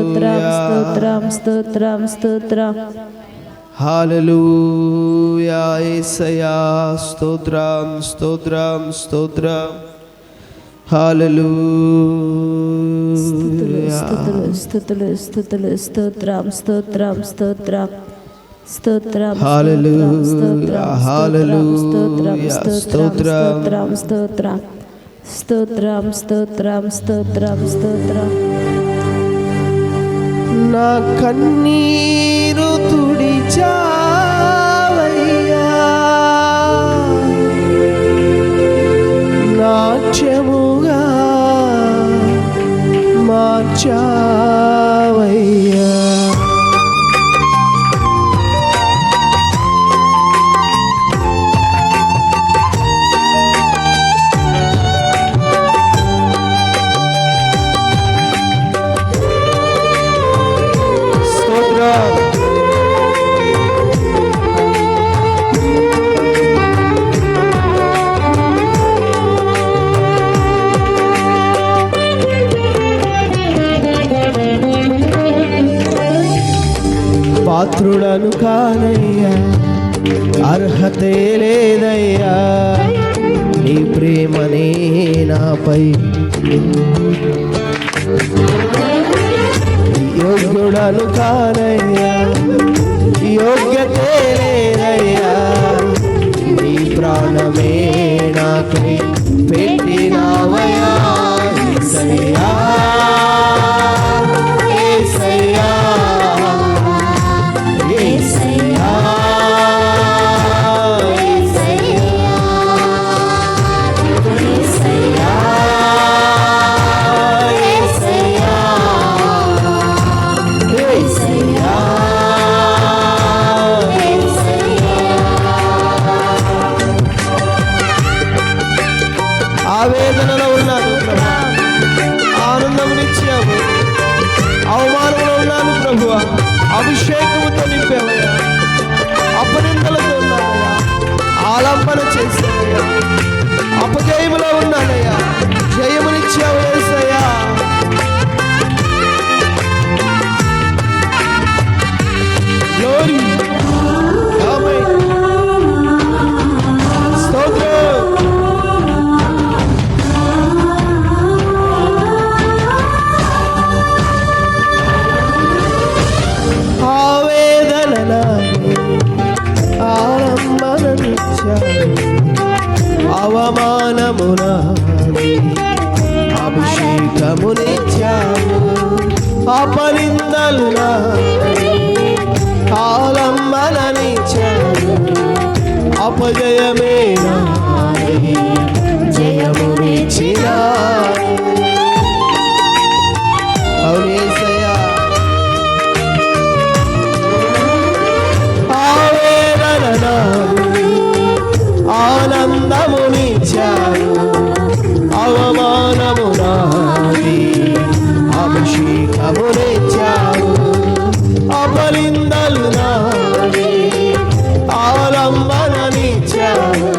స్తోత్రం స్తోత్రం స్తోత్రం. హల్లెలూయా యేసయ్యా స్తోత్రం స్తోత్రం స్తోత్రం. హల్లెలూయా స్తుతులు స్తుతులు స్తోత్రం స్తోత్రం స్తోత్రం స్తోత్రం. హల్లెలూయా హల్లెలూయా స్తోత్రం స్తోత్రం స్తోత్రం స్తోత్రం స్తోత్రం స్తోత్రం. నా కన్నీరు తుడిచావయ్యా, నాట్యముగా మార్చావయ్యా. పాత్రుడను కానయ్యా, అర్హతే లేదయ్యా, నీ ప్రేమనే నాపై. యోగ్యుడను కానయ్యా, యోగ్యతే లేదయ్యా, నీ ప్రాణమే నాకై పెట్టినావయ్యా. యేసయ్యా యేసయ్యా ఆవేదనలో ఉన్నాను ప్రభు, ఆనందమునిచ్చావు. అవమానంలో ఉన్నాను ప్రభు, అభిషేకముతో నింపావయ్యా. అపనిందలతో ఉన్నానయ్యా, ఆలంబన చేశావయ్యా. అపజయములో ఉన్నానయ్యా, జయమునిచ్చావు యేసయ్యా. గ్లోరీ ఆమేన్. స్తోత్రం. అవమానమునాది అభిషేకమునిచ్చావు. అపనిందలు ఆలంబననిచ్చావు. అపజయమే నాది, జయమునిచ్చినావు. అవును యేసయ్యా. ఆవేదన నాది, ఆనందమునిచ్చావు. అవమానము నాది, అభిషేకమునిచ్చావు. అపనిందలు నాది, ఆలంబననిచ్చావు.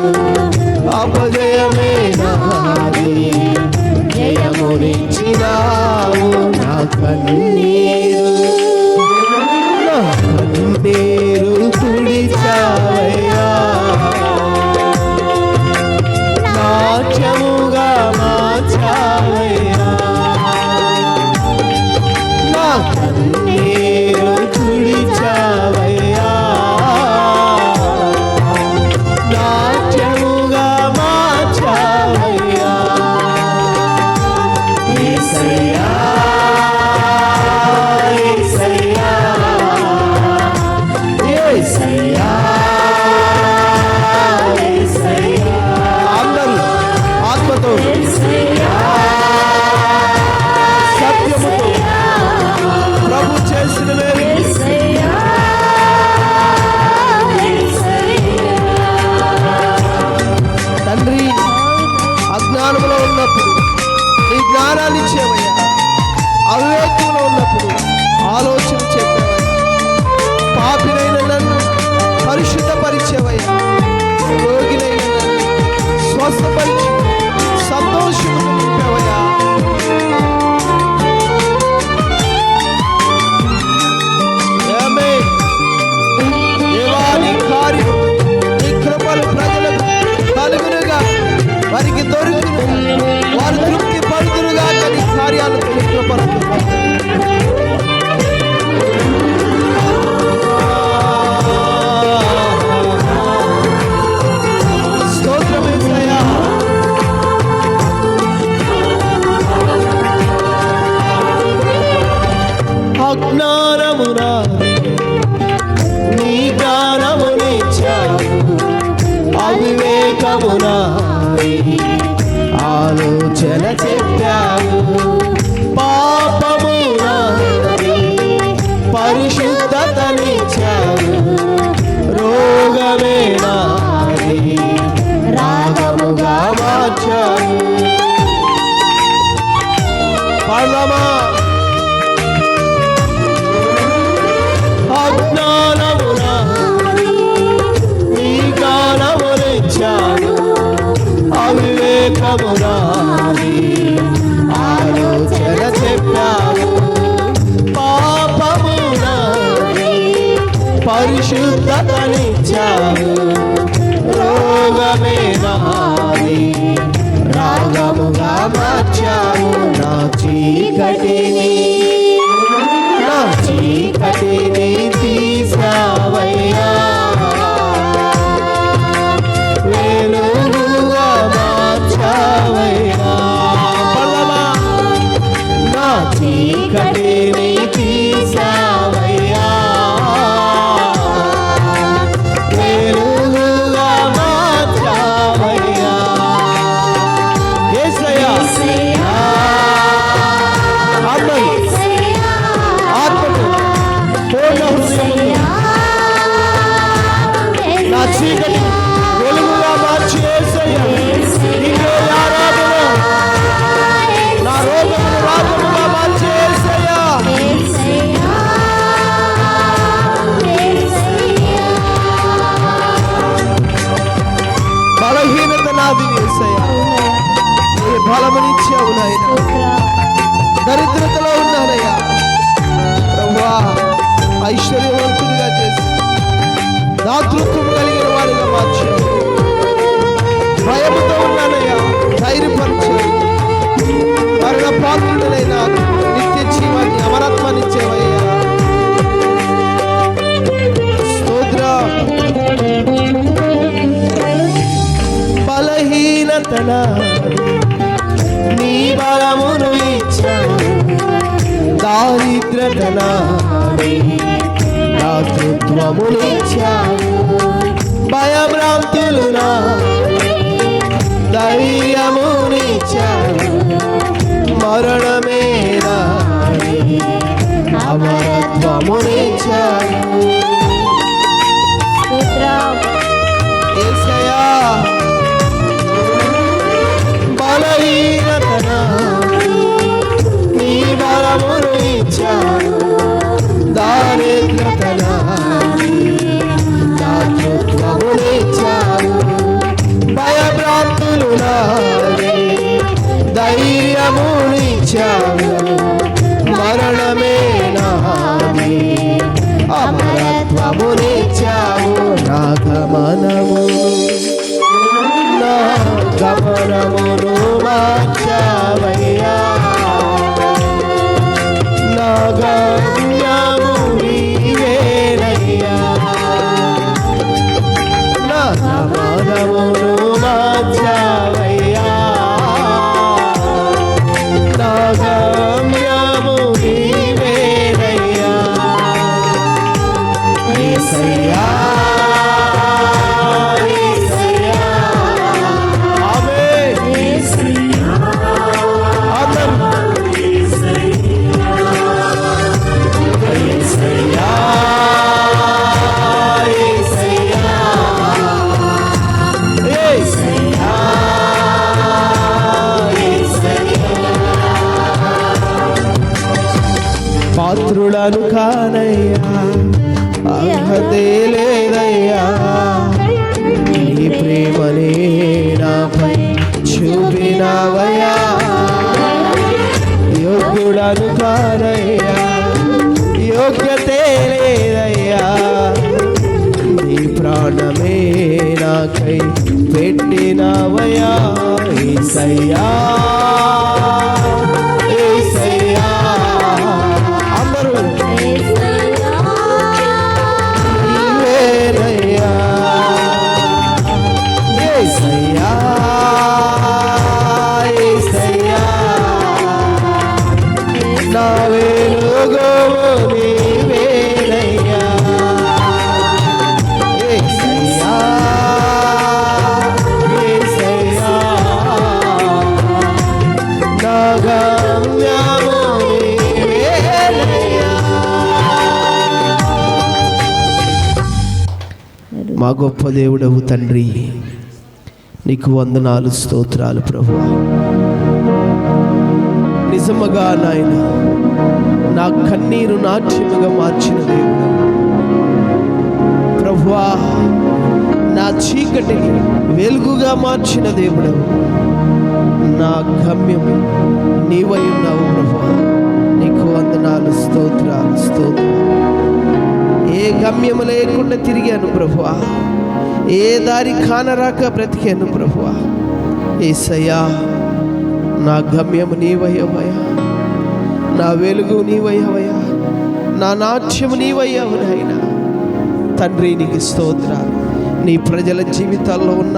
అపజయమే నాది, జయమునిచ్చినావు. నా కన్నీరు తుడిచావయ్యా, నాట్యముగా మార్చావయ్యా. నా కన్నీరు తుడిచావయ్యా, నాట్యముగా మార్చావయ్యా. యేసయ్యా యేసయ్యా యేసయ్యా యేసయ్యా. అందరూ ఆత్మతో సత్యముతో ప్రభు చేసిన మేలు. తండ్రి, అజ్ఞానంలో ఉన్నప్పుడు నీ జ్ఞానాన్ని ఇచ్చేవయ్యా. అవివేకంలో ఉన్నప్పుడు ఆలోచన చెప్పేవయ్యా. పాపినైన నన్ను పరిశుద్ధపరిచేవయ్యా. రోగినైన నన్ను స్వస్థపరిచి సంతోషముతో నింపావయ్యా. అజ్ఞానము నాది, నీ జ్ఞానమునిచ్చావు. అవివేకము నాది, ఆలోచన చెప్పావు. పాపము నాది, పరిశుద్ధతనిచ్చావు. రోగమే నాది, రాగముగా మార్చావు. పాడదామా? అజ్ఞానము నాది, నీ జ్ఞానమునిచ్చావు. అవివేకము నాది, ఆలోచన చెప్పావు. పాపము నాది, పరిశుద్ధతనిచ్చావు. రోగమే నాది, రాగముగా మార్చావు. నా చీకటిని తీసావయ్యా, వెలుగుగా మార్చావయ్యా. నా చీకటిని తీసావయ్యా, వెలుగుగా మార్చావయ్యా. యేసయ్యా, నా చీకటి వెలుగుగా మార్చి యేసయ్యా, నీకే ఆరాధన. నా రోగమును రాగముగా మార్చి యేసయ్యా. బలహీనత నాది యేసయ్యా, నీ బలమునిచ్చావు నాయన. దరిద్రతలో ఉన్నానయ్యా ప్రభువా, ఐశ్వర్యవంతుడిగా చేసి దాతృత్వం కలిగిన వాడిగా మార్చావు. భయముతో ఉన్నానయ్యా, ధైర్యపరిచావు. మరణ పాత్రుడైన నిత్య జీవాన్ని, అమరత్వాన్ని ఇచ్చేవయ్యా. స్తోత్రం. బలహీనత నాది, నీ బలమును ఇచ్చావు. దారిద్రత నాది, దాతృత్వమునిచ్చావు. భయభ్రాంతులు నాది, ధైర్యమునిచ్చావు. మరణమే నాది, అమరత్వమునిచ్చావు. యేసయ్యా, బలహీనత నాది, నీ బలమును ఇచ్చావు. దారిద్రత నాది, దాతృత్వమునిచ్చావు. భయభ్రాంతులు నాది, ధైర్యమునిచ్చావు. మరణమే నాది, అమరత్వమునిచ్చావు. నా గమనమును మార్చావయ్యా, నా గమ్యము నీవేనయ్యా. నా గమనమును మార్చావయ్యా, నా గమ్యము నీవేనయ్యా. యేసయ్యా, పాత్రులను కానయ్యా, అర్హతే లేదయ్యా. నీ ప్రేమనే నాపై చూపినావయ్యా. యోగ్యుడను కానయ్యా, యోగ్యతే లేదయ్యా. నీ ప్రాణమే నాకై పెట్టినావయ్యా. యేసయ్యా, యేసయ్యా. అందరూ నీవేనయ్యా. యేసయ్యా, యేసయ్యా, నా వేలు యోగము నీవేనయ్యా యేసయ్యా యేసయ్యా నా గమ్యము నీవేనయ్యా. మా గొప్ప దేవుడవు తండ్రి, నీకు వందనాలు, స్తోత్రాలు ప్రభువా. నిజముగా నాయన నా కన్నీరు నాట్యముగా మార్చిన దేవుడు ప్రభువా, నా చీకటిని వెలుగుగా మార్చిన దేవుడు, నా గమ్యము నీవై ఉన్నావు ప్రభువా. నీకు వందనాలు, స్తోత్రాలు, స్తోత్రాలు. ఏ గమ్యము లేకుండా తిరిగాను ప్రభువా, ఏ దారి కానరాక బ్రతికాను ప్రభువా. యేసయ్యా, నా గమ్యము నీవయ్యవయ్యా, నా వెలుగు నీవయ్యవయ్యా, నా నాట్యము నీవయ్యావు నాయనా. తండ్రి నీకు స్తోత్రాలు. నీ ప్రజల జీవితాల్లో ఉన్న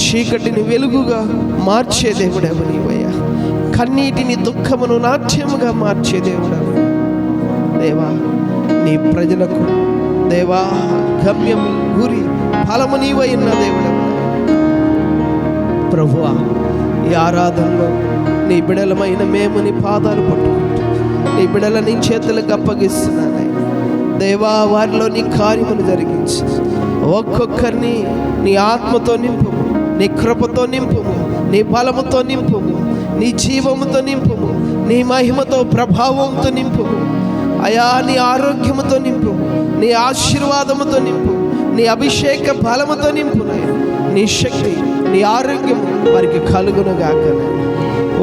చీకటిని వెలుగుగా మార్చే దేవుడేవు నీవయ్యా. కన్నీటిని దుఃఖమును నాట్యముగా మార్చే దేవుడవు దేవా. నీ ప్రజలకు దేవా గమ్యము, గురి, ఫలము నీవై ఉన్న దేవుడవు ప్రభువా. ఈ ఆరాధనలో నీ బిడలమైన మేము నీ పాదాలు పట్టుకుంటూ నీ బిడల నీ చేతులకు అప్పగిస్తున్నాను దేవా. వారిలో నీ కార్యమును జరిగించి ఒక్కొక్కరిని నీ ఆత్మతో నింపుము, నీ కృపతో నింపుము, నీ బలముతో నింపుము, నీ జీవముతో నింపుము, నీ మహిమతో ప్రభావంతో నింపుము అయా. నీ ఆరోగ్యముతో నింపుము, నీ ఆశీర్వాదముతో నింపు, నీ అభిషేక బలముతో నింపు నాయన. నీ శక్తి, నీ ఆరోగ్యము వారికి కలుగునుగాక నాయన.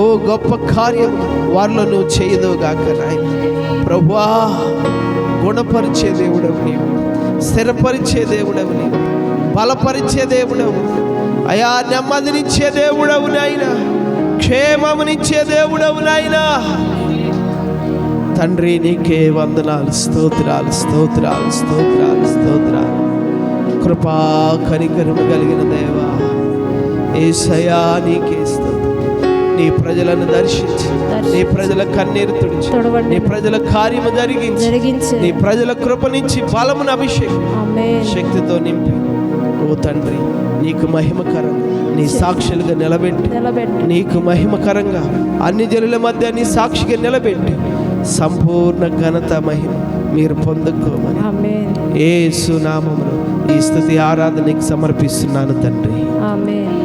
ఓ గొప్ప కార్యము వారిలో నువ్వు చేయదువుగాక నాయన. ప్రభువా, గుణపరిచే దేవుడవు నీవు, స్థిరపరిచే దేవుడవు నీవు, బలపరిచే దేవుడవు అయా. నెమ్మదినిచ్చే దేవుడవు నాయన, క్షేమమునిచ్చే దేవుడవు నాయన. తండ్రి నీకే వందనాలు, స్తోత్రాలు, స్తోత్రాలు, స్తోత్రాలు, స్తోత్రాలు. కృపా కనికరము కలిగిన దేవా యేసయ్యా, నీకే స్తోత్రం. నీ ప్రజలను దర్శించి, నీ ప్రజల కన్నీరు తుడిచి, నీ ప్రజల కార్యము జరిగించి, నీ ప్రజల కృపనిచ్చి బలమును అభిషేకం శక్తితో నింపి ఓ తండ్రి నీకు మహిమకరంగా నీ సాక్షులుగా నిలబెట్టి, నీకు మహిమకరంగా అన్ని జనుల మధ్య నీ సాక్షిగా నిలబెట్టి సంపూర్ణ ఘనత మహిమ మీరు పొందుకోమని యేసు నామములో ఈ స్తుతి ఆరాధనకి సమర్పిస్తున్నాను తండ్రి. ఆమేన్.